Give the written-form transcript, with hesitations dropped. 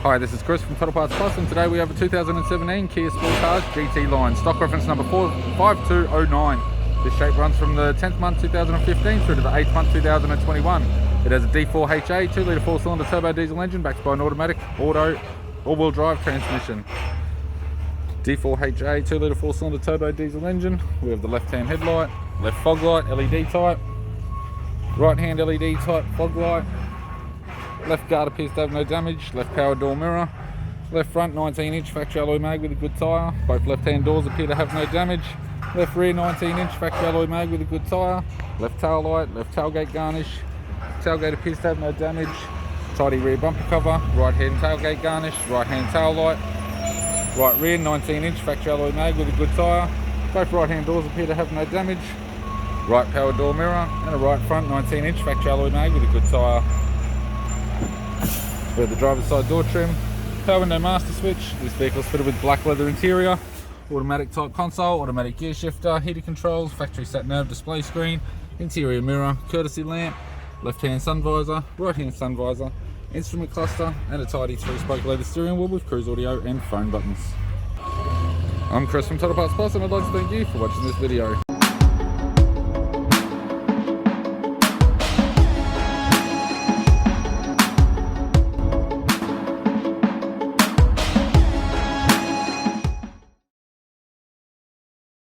Hi, this is Chris from Total Parts Plus, and today we have a 2017 Kia Sportage GT-Line, stock reference number 45209. This shape runs from the 10th month 2015 through to the 8th month 2021. It has a D4HA 2-litre 4-cylinder turbo diesel engine backed by an automatic all-wheel drive transmission. D4HA 2-litre 4-cylinder turbo diesel engine. We have the left-hand headlight, left fog light, LED type, right-hand LED type fog light. Left guard appears to have no damage, left power door mirror, left front 19-inch factory alloy mag with a good tyre, both left-hand doors appear to have no damage, left rear 19-inch factory alloy mag with a good tyre, left tail light, left tailgate garnish, tailgate appears to have no damage, tidy rear bumper cover, right-hand tailgate garnish, right-hand tail light, right rear 19-inch factory alloy mag with a good tyre, both right-hand doors appear to have no damage, right power door mirror, and a right front 19-inch factory alloy mag with a good tyre. We have the driver's side door trim, power window master switch. This vehicle is fitted with black leather interior, automatic type console, automatic gear shifter, heater controls, factory sat nav display screen, interior mirror, courtesy lamp, left hand sun visor, right hand sun visor, instrument cluster, and a tidy 3-spoke leather steering wheel with cruise audio and phone buttons. I'm Chris from Total Parts Plus, and I'd like to thank you for watching this video.